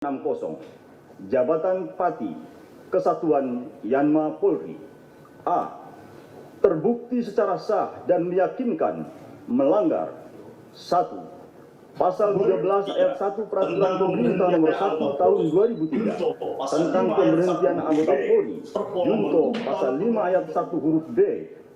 60 Jabatan Pati Kesatuan Yanma Polri. A. Terbukti secara sah dan meyakinkan melanggar 1. Pasal 13 ayat 1 Peraturan Pemerintah Nomor 1 Tahun 2003 tentang pemberhentian anggota Polri, junto Pasal 5 ayat 1 huruf B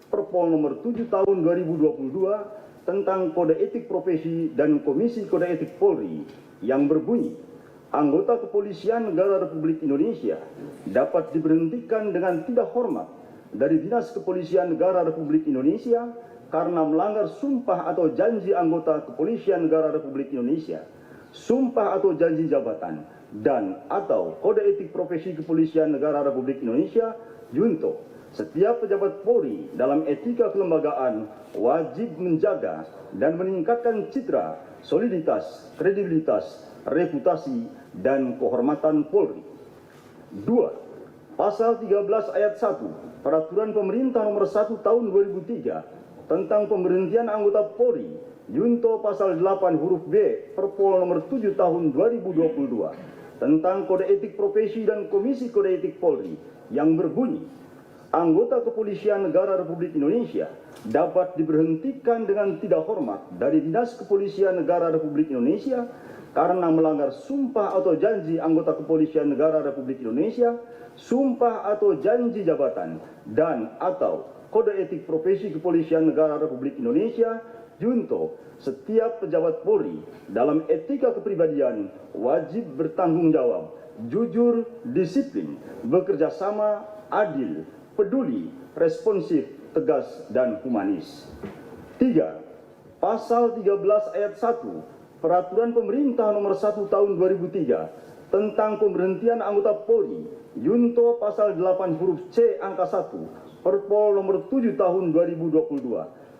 Perpol Nomor 7 Tahun 2022 tentang Kode Etik Profesi dan Komisi Kode Etik Polri yang berbunyi, anggota Kepolisian Negara Republik Indonesia dapat diberhentikan dengan tidak hormat dari Dinas Kepolisian Negara Republik Indonesia karena melanggar sumpah atau janji anggota Kepolisian Negara Republik Indonesia, sumpah atau janji jabatan, dan atau Kode Etik Profesi Kepolisian Negara Republik Indonesia, junto. Setiap pejabat Polri dalam etika kelembagaan wajib menjaga dan meningkatkan citra, soliditas, kredibilitas, reputasi, dan kehormatan Polri. 2. Pasal 13 ayat 1 Peraturan Pemerintah Nomor 1 Tahun 2003 tentang pemberhentian anggota Polri, junto Pasal 8 huruf B Perpol Nomor 7 Tahun 2022 tentang Kode Etik Profesi dan Komisi Kode Etik Polri yang berbunyi, anggota Kepolisian Negara Republik Indonesia dapat diberhentikan dengan tidak hormat dari Dinas Kepolisian Negara Republik Indonesia karena melanggar sumpah atau janji anggota Kepolisian Negara Republik Indonesia, sumpah atau janji jabatan, dan atau Kode Etik Profesi Kepolisian Negara Republik Indonesia, junto. Setiap pejabat Polri dalam etika kepribadian wajib bertanggung jawab, jujur, disiplin, bekerja sama, adil, peduli, responsif, tegas, dan humanis. 3. Pasal 13 ayat 1 Peraturan Pemerintah Nomor 1 Tahun 2003 tentang pemberhentian anggota Polri, junto Pasal 8 huruf C angka 1 Perpol Nomor 7 Tahun 2022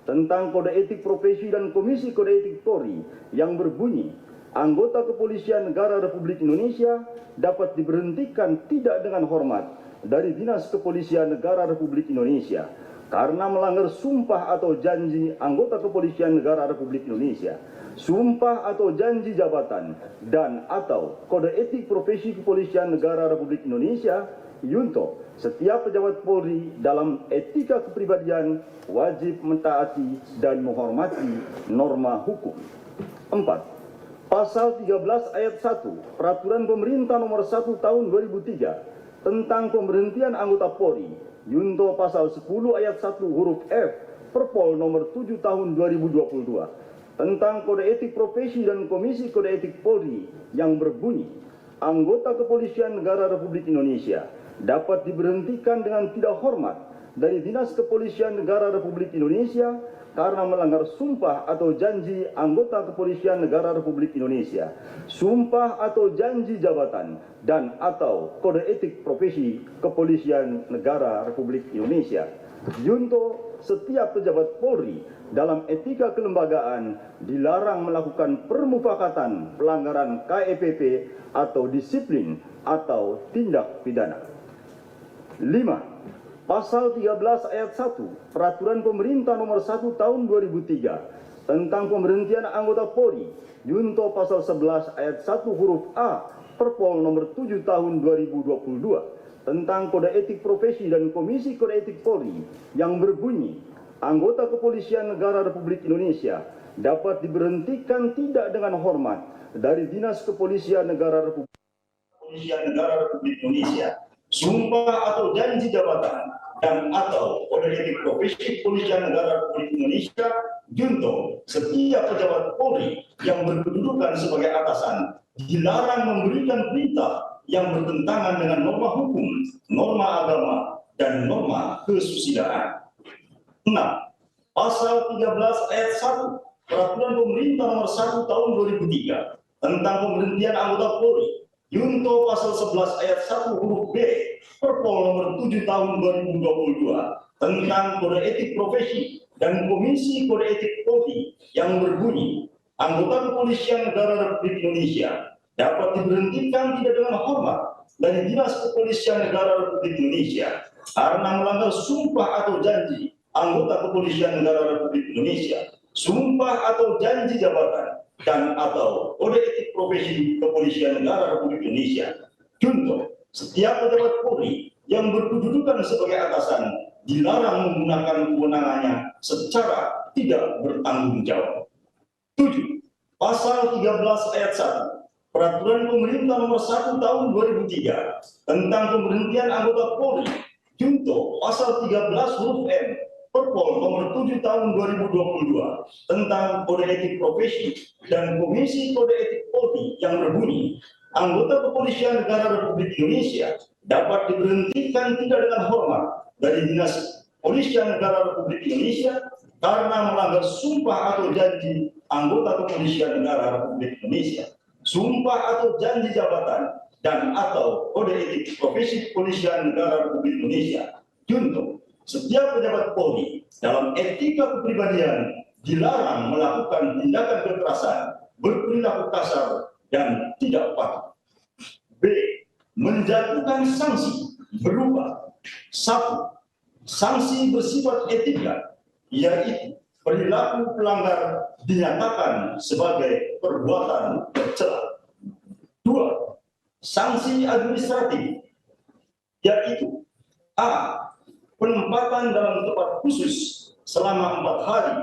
tentang Kode Etik Profesi dan Komisi Kode Etik Polri yang berbunyi, anggota Kepolisian Negara Republik Indonesia dapat diberhentikan tidak dengan hormat dari Dinas Kepolisian Negara Republik Indonesia karena melanggar sumpah atau janji anggota Kepolisian Negara Republik Indonesia, sumpah atau janji jabatan, dan atau Kode Etik Profesi Kepolisian Negara Republik Indonesia, junto. Setiap pejabat Polri dalam etika kepribadian wajib mentaati dan menghormati norma hukum. 4. Pasal 13 ayat 1 Peraturan Pemerintah Nomor 1 Tahun 2003 tentang pemberhentian anggota Polri, junto Pasal 10 ayat 1 huruf F Perpol Nomor 7 Tahun 2022 tentang Kode Etik Profesi dan Komisi Kode Etik Polri yang berbunyi, anggota Kepolisian Negara Republik Indonesia dapat diberhentikan dengan tidak hormat dari Dinas Kepolisian Negara Republik Indonesia karena melanggar sumpah atau janji anggota Kepolisian Negara Republik Indonesia, sumpah atau janji jabatan, dan atau Kode Etik Profesi Kepolisian Negara Republik Indonesia. Junto, setiap pejabat Polri dalam etika kelembagaan dilarang melakukan permufakatan, pelanggaran KEPP atau disiplin atau tindak pidana. 5. Pasal 13 ayat 1 Peraturan Pemerintah Nomor 1 Tahun 2003 tentang pemberhentian anggota Polri, junto Pasal 11 ayat 1 huruf A Perpol Nomor 7 Tahun 2022 tentang Kode Etik Profesi dan Komisi Kode Etik Polri yang berbunyi, anggota Kepolisian Negara Republik Indonesia dapat diberhentikan tidak dengan hormat dari Dinas Kepolisian Negara Republik Indonesia, sumpah atau janji jabatan, dan atau Kode Etik Profesi Kepolisian Negara Republik Indonesia, junto. Setiap pejabat Polri yang berkedudukan sebagai atasan dilarang memberikan perintah yang bertentangan dengan norma hukum, norma agama, dan norma kesusilaan. 6. Pasal 13 ayat 1 Peraturan Pemerintah Nomor 1 Tahun 2003 tentang pemberhentian anggota Polri, junto Pasal 11 ayat 1 huruf B Perpol Nomor 7 Tahun 2022 tentang Kode Etik Profesi dan Komisi Kode Etik Polri yang berbunyi, anggota Kepolisian Negara Republik Indonesia dapat diberhentikan tidak dengan hormat dari Dinas Kepolisian Negara Republik Indonesia karena melanggar sumpah atau janji anggota Kepolisian Negara Republik Indonesia, sumpah atau janji jabatan, dan atau Kode Etik Profesi Kepolisian Negara Republik Indonesia. Contoh, setiap pejabat Polri yang berkedudukan sebagai atasan dilarang menggunakan kewenangannya secara tidak bertanggung jawab. 7. Pasal 13 ayat 1 Peraturan Pemerintah Nomor 1 Tahun 2003 tentang pemberhentian anggota Polri. Junto Pasal 13 huruf M Perpol Nomor 7 Tahun 2022 tentang Kode Etik Profesi dan Komisi Kode Etik Polri yang berbunyi, anggota Kepolisian Negara Republik Indonesia dapat diberhentikan tidak dengan hormat dari Dinas Kepolisian Negara Republik Indonesia karena melanggar sumpah atau janji anggota Kepolisian Negara Republik Indonesia, sumpah atau janji jabatan, dan atau Kode Etik Profesi Kepolisian Negara Republik Indonesia. Contoh, setiap pejabat Polri dalam etika kepribadian dilarang melakukan tindakan kekerasan, berperilaku kasar, dan tidak patuh. B. Menjatuhkan sanksi berupa 1. Sanksi bersifat etika, yaitu perilaku pelanggar dinyatakan sebagai perbuatan tercela. 2. Sanksi administratif, yaitu A. Penempatan dalam tempat khusus selama 4 hari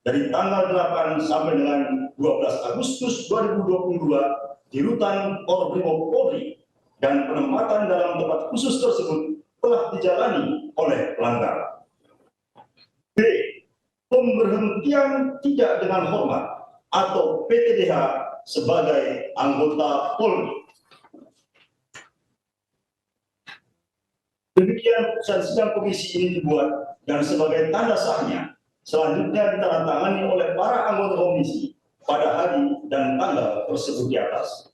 dari tanggal 8 sampai dengan 12 Agustus 2022 di Rutan Korbrimob Polri, dan penempatan dalam tempat khusus tersebut telah dijalani oleh pelanggar. B. Pemberhentian tidak dengan hormat atau PTDH sebagai anggota Polri. Demikian putusan sidang komisi ini dibuat dan sebagai tanda sahnya selanjutnya ditandatangani oleh para anggota komisi pada hari dan tanggal tersebut di atas.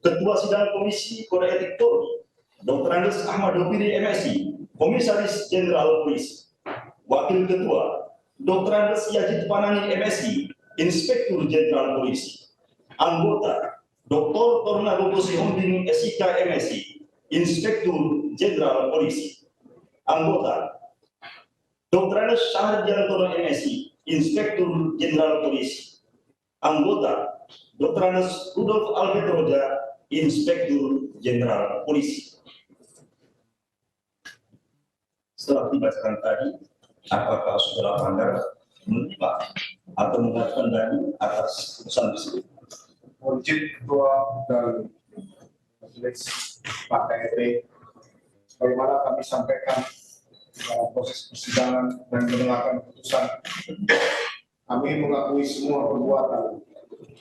Ketua sidang komisi Kode Etik Polri, Dr. Andes Ahmad Doviri MSI, Komisaris Jenderal Polisi. Wakil Ketua, Dr. Andes Yajid Panani MSI, Inspektur Jenderal Polisi. Anggota, Dr. Tornado Sihombing SIK MSI, Inspektur Jenderal Polisi. Anggota, Dr. Andes Syahriantono MSI, Inspektur Jenderal Polisi. Anggota, Dr. Andes Rudolf Albert Roja, Inspektur Jenderal Polisi. Setelah dibacakan tadi, apakah saudara melanggar, menerima atau mengajukan dalil atas putusan tersebut? Izin Ketua dan Majelis Pak KEP, bagaimana kami sampaikan dalam proses persidangan dan mendengarkan putusan, kami mengakui semua perbuatan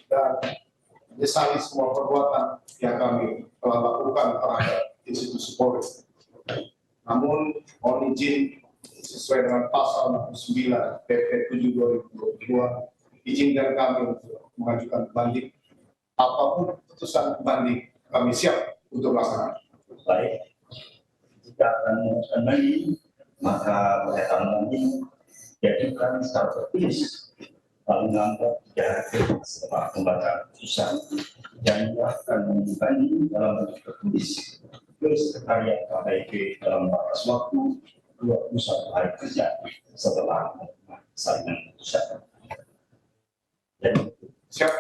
dan menyesali semua perbuatan yang kami telah lakukan terhadap institusi Polri. Namun, mohon izin sesuai dengan pasal 9 PP 7 2022, izinkan kami untuk mengajukan banding. Apapun putusan banding, kami siap untuk melaksanakan. Baik, jika akan mengajukan banding, maka pernyataan banding diajukan secara tertulis lalu menganggap 3 hari setelah membaca putusan dan akan membanding dalam bentuk tertulis ke Sekretariat KPK dalam batas waktu 21 hari kerja setelah salinan putusan. Jadi Siap.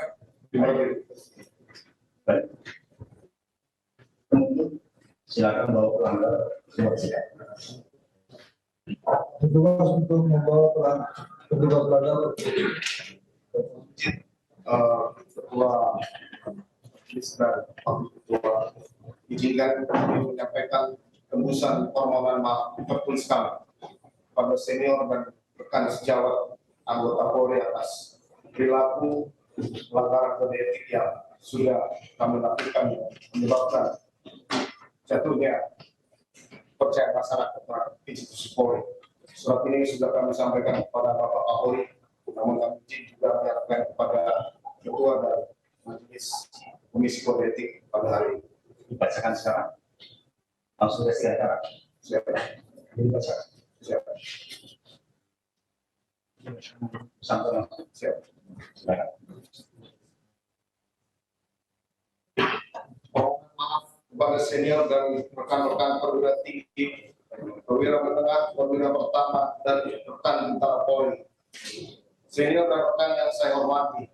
Terima kasih. baik. Kemudian silakan bawa pelanggar surat sidang. Petugas untuk membawa petugas pelanggar. Ketua dan Ketua, izinkan kami menyampaikan tembusan permohonan maaf tertulis kami pada senior dan rekan sejawat anggota Polri atas perilaku pelanggaran kode etik yang sudah kami lakukan menyebabkan jatuhnya kepercayaan masyarakat terhadap institusi Polri. Surat ini sudah kami sampaikan kepada Bapak Kapolri, namun kami izin juga menyampaikan kepada Ketua dan Majelis Komisi Kode Etik pada hari ini. Dibacakan sekarang. Langsung silakan. Siapa? Dibacakan. Siapa? Sampai langsung. Siapa? Silakan. Mohon maaf kepada senior dan rekan-rekan perwira tinggi, perwira menengah, perwira pertama, dan rekan tentara Polri. Senior dan rekan yang saya hormati,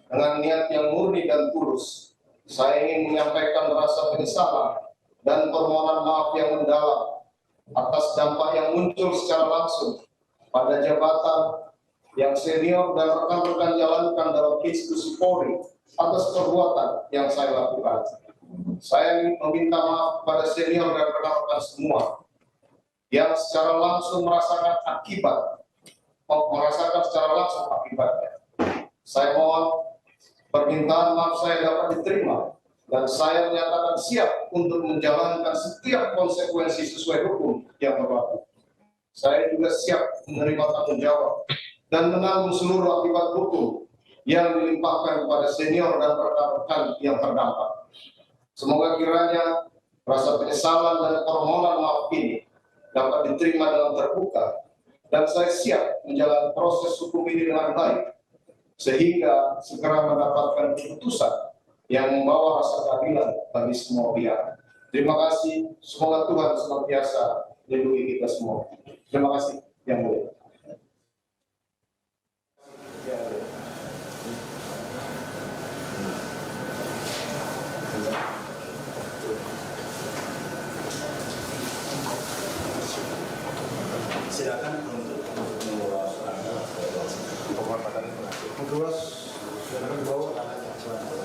dengan niat yang murni dan tulus, saya ingin menyampaikan rasa penyesalan dan permohonan maaf yang mendalam atas dampak yang muncul secara langsung pada jabatan yang senior dan rekan-rekan jalankan dalam institusi Polri atas perbuatan yang saya lakukan. Saya ingin meminta maaf kepada senior dan rekan-rekan semua yang secara langsung merasakan secara langsung akibatnya. Saya mohon permintaan maaf saya dapat diterima dan saya menyatakan siap untuk menjalankan setiap konsekuensi sesuai hukum yang berlaku. Saya juga siap menerima tanggung jawab dan menanggung seluruh akibat hukum yang dilimpahkan kepada senior dan rekan-rekan yang terdampak. Semoga kiranya rasa penyesalan dan permohonan maaf ini dapat diterima dengan terbuka dan saya siap menjalani proses hukum ini dengan baik sehingga segera mendapatkan keputusan yang membawa rasa keadilan bagi semua pihak. Terima kasih. Semoga Tuhan senantiasa melindungi kita semua. Terima kasih yang mulia. Silakan untuk Kedua, silakan dibawa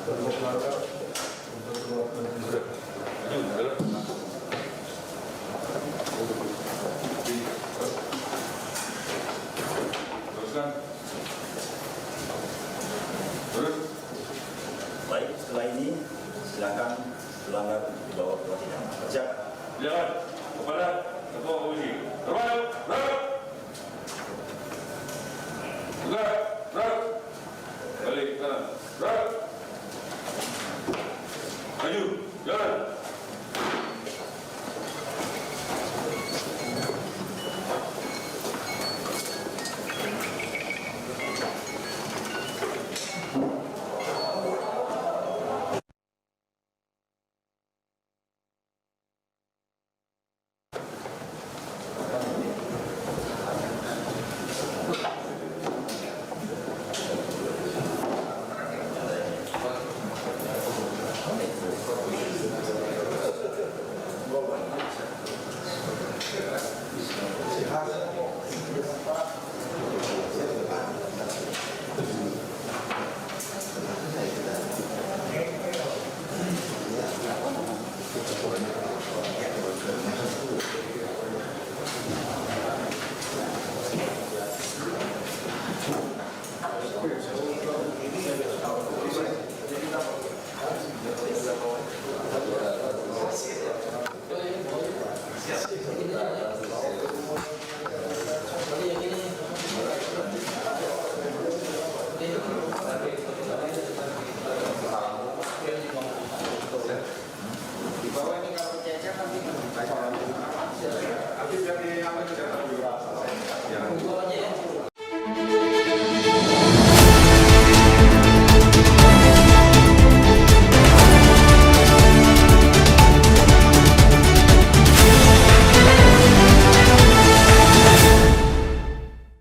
kedua keluarga untuk keluarga. baik, setelah ini silakan pelanggar dibawa ke sidang. Siap. Jalan kepada Ketua Komisi. Terbaik, gerak. Gerak, gerak. Balik kanan. Gerak. Maju, jalan.